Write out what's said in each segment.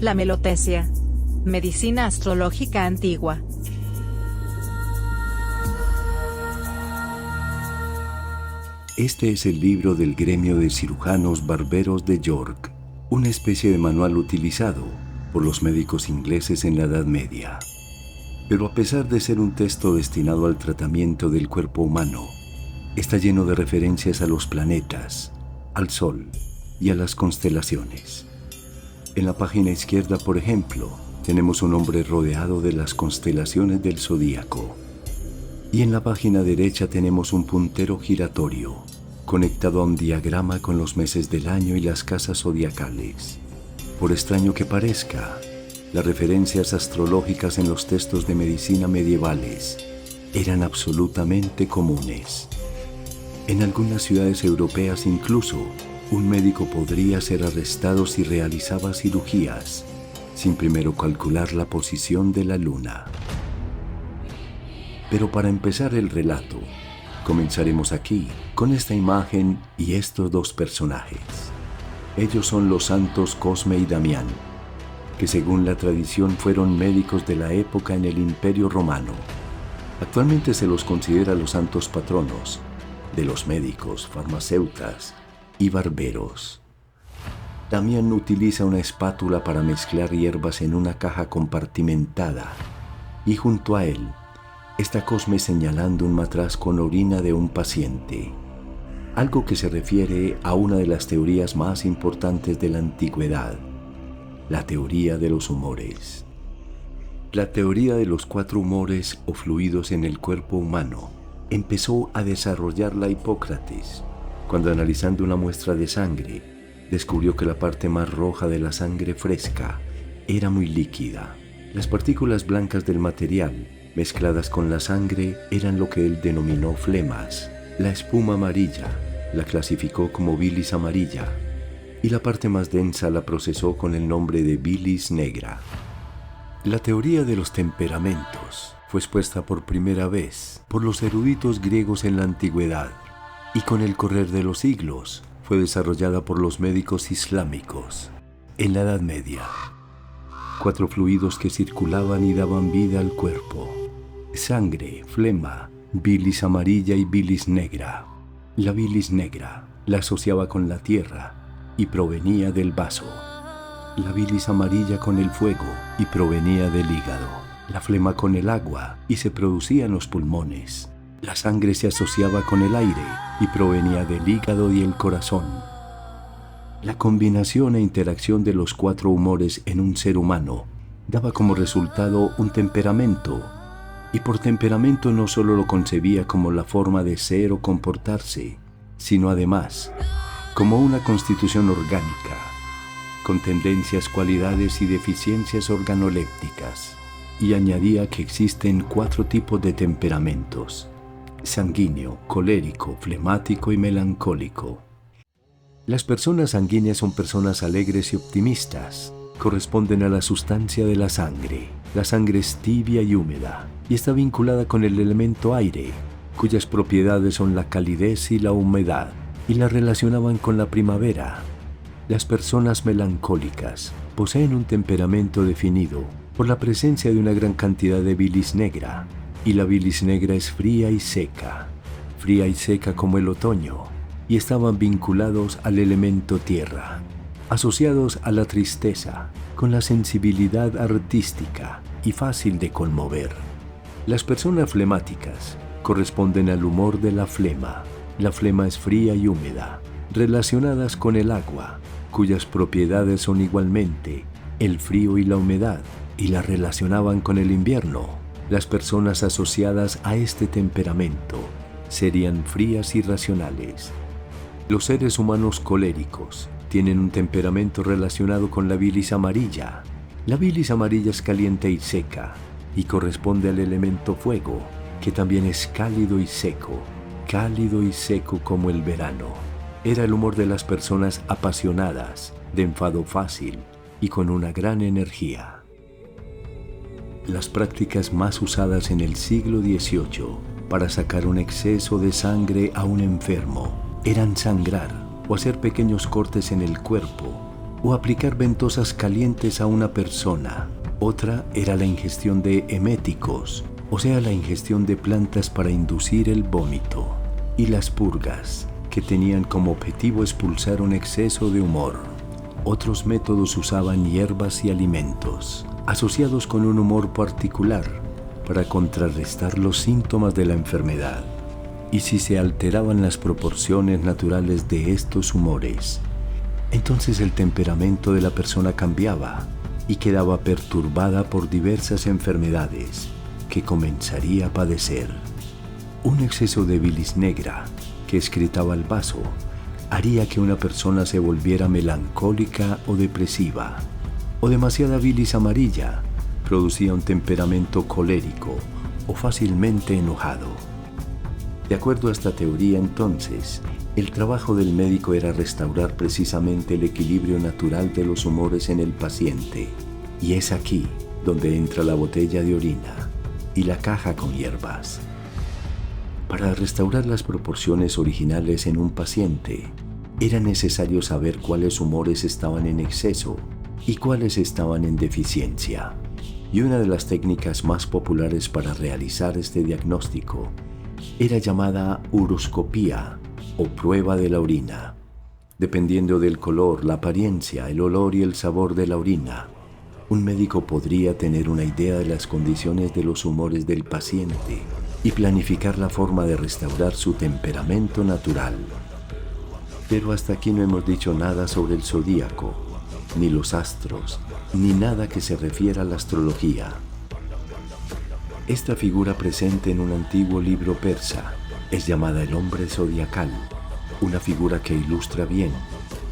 La melotecia. Medicina astrológica antigua. Este es el libro del gremio de cirujanos barberos de York, una especie de manual utilizado por los médicos ingleses en la Edad Media. Pero a pesar de ser un texto destinado al tratamiento del cuerpo humano, está lleno de referencias a los planetas, al Sol y a las constelaciones. En la página izquierda, por ejemplo, tenemos un hombre rodeado de las constelaciones del zodíaco. Y en la página derecha tenemos un puntero giratorio, conectado a un diagrama con los meses del año y las casas zodiacales. Por extraño que parezca, las referencias astrológicas en los textos de medicina medievales eran absolutamente comunes. En algunas ciudades europeas incluso, un médico podría ser arrestado si realizaba cirugías, sin primero calcular la posición de la luna. Pero para empezar el relato, comenzaremos aquí, con esta imagen y estos dos personajes. Ellos son los santos Cosme y Damián, que según la tradición fueron médicos de la época en el Imperio Romano. Actualmente se los considera los santos patronos de los médicos, farmacéutas y barberos. Damián utiliza una espátula para mezclar hierbas en una caja compartimentada y junto a él está Cosme señalando un matraz con orina de un paciente, algo que se refiere a una de las teorías más importantes de la antigüedad, la teoría de los humores. La teoría de los 4 humores o fluidos en el cuerpo humano empezó a desarrollarla Hipócrates, cuando analizando una muestra de sangre, descubrió que la parte más roja de la sangre fresca era muy líquida. Las partículas blancas del material, mezcladas con la sangre, eran lo que él denominó flemas. La espuma amarilla la clasificó como bilis amarilla, y la parte más densa la procesó con el nombre de bilis negra. La teoría de los temperamentos fue expuesta por primera vez por los eruditos griegos en la antigüedad, y con el correr de los siglos fue desarrollada por los médicos islámicos en la Edad Media. 4 fluidos que circulaban y daban vida al cuerpo: sangre, flema, bilis amarilla y bilis negra. La bilis negra la asociaba con la tierra y provenía del vaso. La bilis amarilla con el fuego y provenía del hígado. La flema con el agua y se producía en los pulmones. La sangre se asociaba con el aire y provenía del hígado y el corazón. La combinación e interacción de los 4 humores en un ser humano daba como resultado un temperamento, y por temperamento no solo lo concebía como la forma de ser o comportarse, sino además como una constitución orgánica, con tendencias, cualidades y deficiencias organolépticas, y añadía que existen 4 tipos de temperamentos: sanguíneo, colérico, flemático y melancólico. Las personas sanguíneas son personas alegres y optimistas. Corresponden a la sustancia de la sangre. La sangre es tibia y húmeda y está vinculada con el elemento aire, cuyas propiedades son la calidez y la humedad, y la relacionaban con la primavera. Las personas melancólicas poseen un temperamento definido por la presencia de una gran cantidad de bilis negra, y la bilis negra es fría y seca como el otoño, y estaban vinculados al elemento tierra, asociados a la tristeza, con la sensibilidad artística y fácil de conmover. Las personas flemáticas corresponden al humor de la flema. La flema es fría y húmeda, relacionadas con el agua, cuyas propiedades son igualmente el frío y la humedad, y la relacionaban con el invierno. Las personas asociadas a este temperamento serían frías y racionales. Los seres humanos coléricos tienen un temperamento relacionado con la bilis amarilla. La bilis amarilla es caliente y seca, y corresponde al elemento fuego, que también es cálido y seco como el verano. Era el humor de las personas apasionadas, de enfado fácil y con una gran energía. Las prácticas más usadas en el siglo XVIII para sacar un exceso de sangre a un enfermo eran sangrar o hacer pequeños cortes en el cuerpo o aplicar ventosas calientes a una persona. Otra era la ingestión de eméticos, o sea, la ingestión de plantas para inducir el vómito. Y las purgas, que tenían como objetivo expulsar un exceso de humor. Otros métodos usaban hierbas y alimentos, asociados con un humor particular, para contrarrestar los síntomas de la enfermedad. Y si se alteraban las proporciones naturales de estos humores, entonces el temperamento de la persona cambiaba y quedaba perturbada por diversas enfermedades que comenzaría a padecer. Un exceso de bilis negra que excretaba el vaso haría que una persona se volviera melancólica o depresiva, o demasiada bilis amarilla producía un temperamento colérico o fácilmente enojado. De acuerdo a esta teoría, entonces, el trabajo del médico era restaurar precisamente el equilibrio natural de los humores en el paciente, y es aquí donde entra la botella de orina y la caja con hierbas. Para restaurar las proporciones originales en un paciente, era necesario saber cuáles humores estaban en exceso y cuáles estaban en deficiencia. Y una de las técnicas más populares para realizar este diagnóstico era llamada uroscopía o prueba de la orina. Dependiendo del color, la apariencia, el olor y el sabor de la orina, un médico podría tener una idea de las condiciones de los humores del paciente y planificar la forma de restaurar su temperamento natural. Pero hasta aquí no hemos dicho nada sobre el zodíaco, ni los astros, ni nada que se refiera a la astrología. Esta figura presente en un antiguo libro persa es llamada el hombre zodiacal, una figura que ilustra bien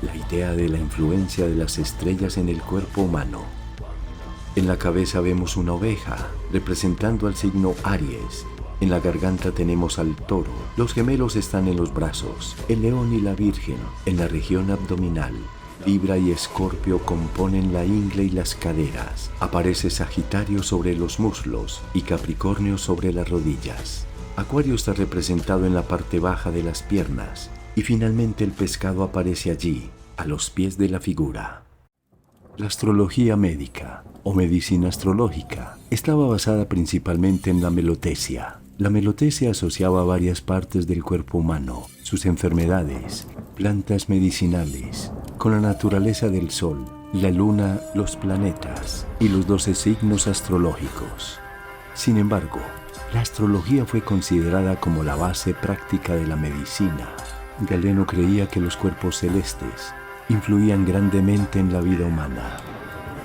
la idea de la influencia de las estrellas en el cuerpo humano. En la cabeza vemos una oveja, representando al signo Aries. En la garganta tenemos al toro, los gemelos están en los brazos, el león y la virgen en la región abdominal. Libra y Escorpio componen la ingle y las caderas. Aparece Sagitario sobre los muslos y Capricornio sobre las rodillas. Acuario está representado en la parte baja de las piernas y finalmente el pescado aparece allí, a los pies de la figura. La astrología médica o medicina astrológica estaba basada principalmente en la melotesia. La melotesia asociaba varias partes del cuerpo humano, sus enfermedades, plantas medicinales, con la naturaleza del sol, la luna, los planetas y los 12 signos astrológicos. Sin embargo, la astrología fue considerada como la base práctica de la medicina. Galeno creía que los cuerpos celestes influían grandemente en la vida humana.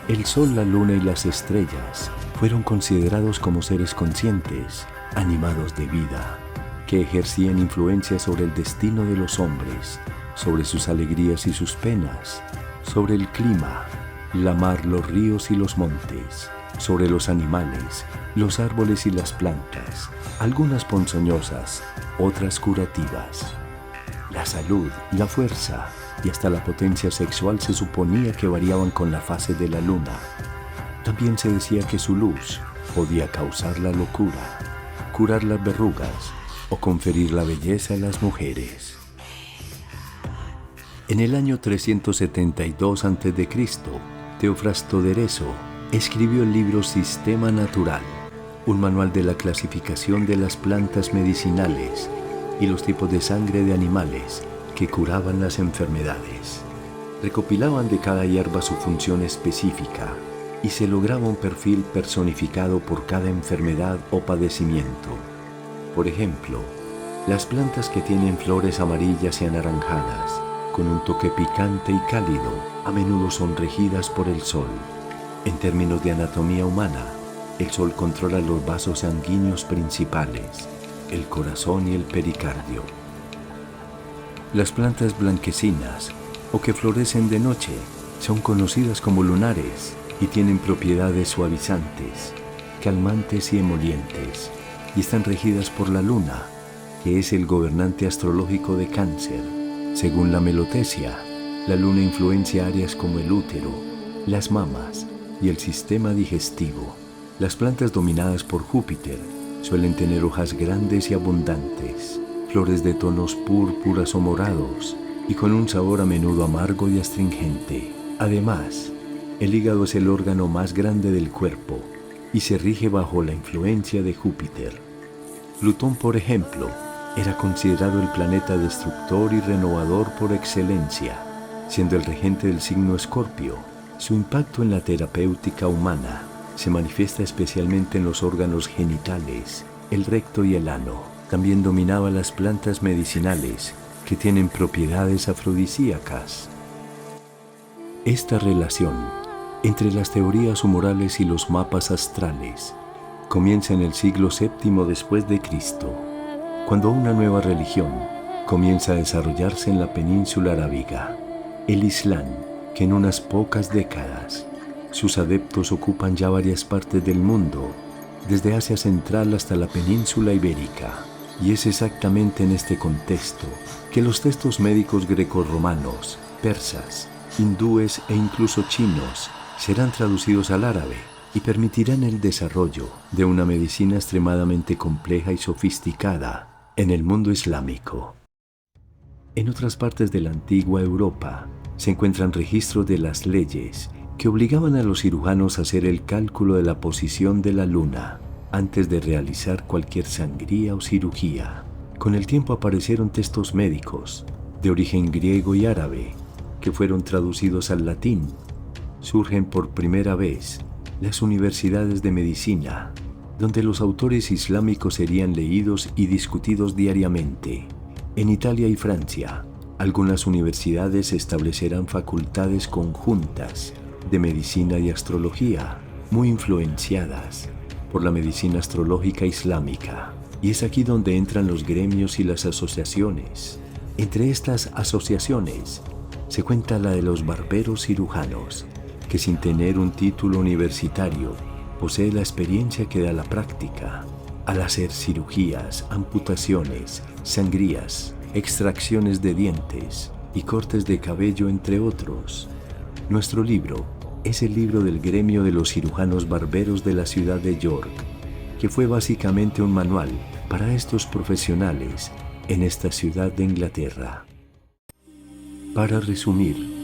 El sol, la luna y las estrellas fueron considerados como seres conscientes, animados de vida, que ejercían influencia sobre el destino de los hombres, sobre sus alegrías y sus penas, sobre el clima, la mar, los ríos y los montes, sobre los animales, los árboles y las plantas, algunas ponzoñosas, otras curativas. La salud, la fuerza y hasta la potencia sexual se suponía que variaban con la fase de la luna. También se decía que su luz podía causar la locura, curar las verrugas o conferir la belleza a las mujeres. En el año 372 a.C., Teofrasto de Ereso escribió el libro Sistema Natural, un manual de la clasificación de las plantas medicinales y los tipos de sangre de animales que curaban las enfermedades. Recopilaban de cada hierba su función específica y se lograba un perfil personificado por cada enfermedad o padecimiento. Por ejemplo, las plantas que tienen flores amarillas y anaranjadas, con un toque picante y cálido, a menudo son regidas por el sol. En términos de anatomía humana, el sol controla los vasos sanguíneos principales, el corazón y el pericardio. Las plantas blanquecinas, o que florecen de noche, son conocidas como lunares y tienen propiedades suavizantes, calmantes y emolientes, y están regidas por la luna, que es el gobernante astrológico de Cáncer. Según la melotesia, la luna influencia áreas como el útero, las mamas y el sistema digestivo. Las plantas dominadas por Júpiter suelen tener hojas grandes y abundantes, flores de tonos púrpuras o morados y con un sabor a menudo amargo y astringente. Además, el hígado es el órgano más grande del cuerpo y se rige bajo la influencia de Júpiter. Plutón, por ejemplo, era considerado el planeta destructor y renovador por excelencia, siendo el regente del signo Escorpio. Su impacto en la terapéutica humana se manifiesta especialmente en los órganos genitales, el recto y el ano. También dominaba las plantas medicinales que tienen propiedades afrodisíacas. Esta relación entre las teorías humorales y los mapas astrales comienza en el siglo VII después de Cristo, cuando una nueva religión comienza a desarrollarse en la península arábiga, el Islam, que en unas pocas décadas sus adeptos ocupan ya varias partes del mundo, desde Asia Central hasta la península ibérica. Y es exactamente en este contexto que los textos médicos grecorromanos, persas, hindúes e incluso chinos serán traducidos al árabe y permitirán el desarrollo de una medicina extremadamente compleja y sofisticada en el mundo islámico. En otras partes de la antigua Europa se encuentran registros de las leyes que obligaban a los cirujanos a hacer el cálculo de la posición de la luna antes de realizar cualquier sangría o cirugía. Con el tiempo aparecieron textos médicos de origen griego y árabe que fueron traducidos al latín. Surgen por primera vez las universidades de medicina, donde los autores islámicos serían leídos y discutidos diariamente. En Italia y Francia, algunas universidades establecerán facultades conjuntas de medicina y astrología, muy influenciadas por la medicina astrológica islámica. Y es aquí donde entran los gremios y las asociaciones. Entre estas asociaciones se cuenta la de los barberos cirujanos, que sin tener un título universitario, posee la experiencia que da la práctica al hacer cirugías, amputaciones, sangrías, extracciones de dientes y cortes de cabello, entre otros. Nuestro libro es el libro del gremio de los cirujanos barberos de la ciudad de York, que fue básicamente un manual para estos profesionales en esta ciudad de Inglaterra. Para resumir,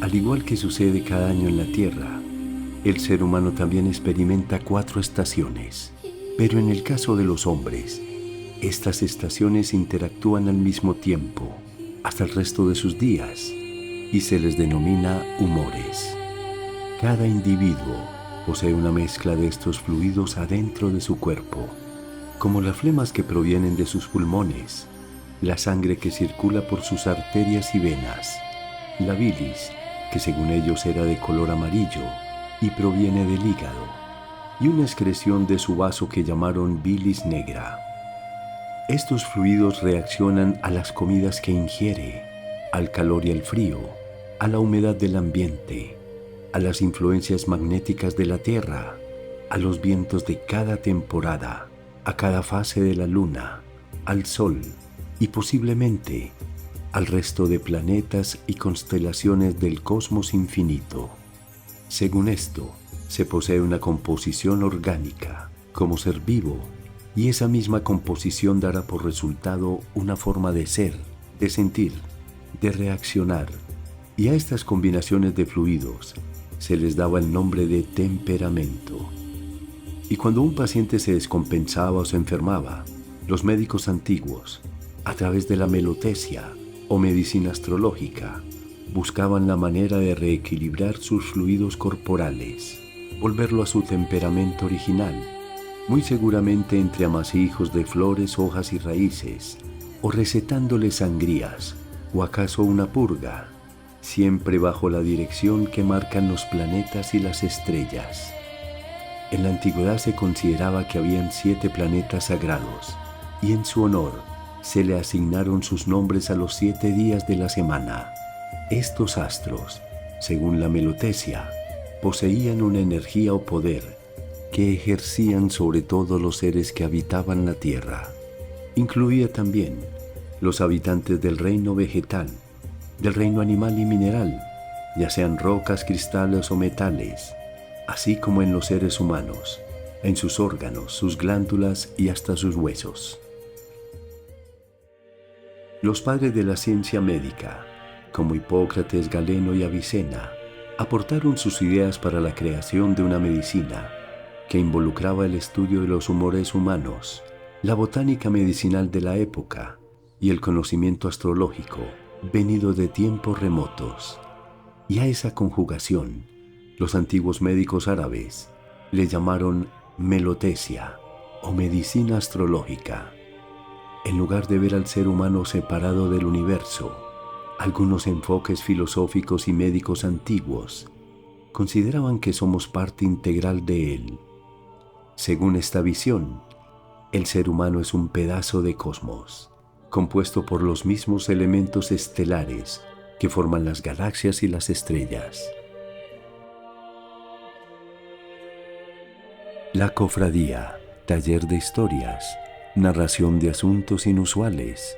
al igual que sucede cada año en la Tierra, el ser humano también experimenta 4 estaciones, pero en el caso de los hombres, estas estaciones interactúan al mismo tiempo, hasta el resto de sus días, y se les denomina humores. Cada individuo posee una mezcla de estos fluidos adentro de su cuerpo, como las flemas que provienen de sus pulmones, la sangre que circula por sus arterias y venas, la bilis, que según ellos era de color amarillo y proviene del hígado, y una excreción de su vaso que llamaron bilis negra. Estos fluidos reaccionan a las comidas que ingiere, al calor y al frío, a la humedad del ambiente, a las influencias magnéticas de la Tierra, a los vientos de cada temporada, a cada fase de la luna, al Sol y posiblemente al resto de planetas y constelaciones del cosmos infinito. Según esto, se posee una composición orgánica como ser vivo, y esa misma composición dará por resultado una forma de ser, de sentir, de reaccionar, y a estas combinaciones de fluidos se les daba el nombre de temperamento. Y cuando un paciente se descompensaba o se enfermaba, los médicos antiguos, a través de la melotesia o medicina astrológica, buscaban la manera de reequilibrar sus fluidos corporales, volverlo a su temperamento original, muy seguramente entre amasijos de flores, hojas y raíces, o recetándole sangrías, o acaso una purga, siempre bajo la dirección que marcan los planetas y las estrellas. En la antigüedad se consideraba que habían 7 planetas sagrados, y en su honor se le asignaron sus nombres a los 7 días de la semana. Estos astros, según la melotesia, poseían una energía o poder que ejercían sobre todos los seres que habitaban la tierra. Incluía también los habitantes del reino vegetal, del reino animal y mineral, ya sean rocas, cristales o metales, así como en los seres humanos, en sus órganos, sus glándulas y hasta sus huesos. Los padres de la ciencia médica, como Hipócrates, Galeno y Avicena, aportaron sus ideas para la creación de una medicina que involucraba el estudio de los humores humanos, la botánica medicinal de la época y el conocimiento astrológico venido de tiempos remotos. Y a esa conjugación, los antiguos médicos árabes le llamaron melotesia o medicina astrológica. En lugar de ver al ser humano separado del universo, algunos enfoques filosóficos y médicos antiguos consideraban que somos parte integral de él. Según esta visión, el ser humano es un pedazo de cosmos, compuesto por los mismos elementos estelares que forman las galaxias y las estrellas. La Cofradía, taller de historias, narración de asuntos inusuales,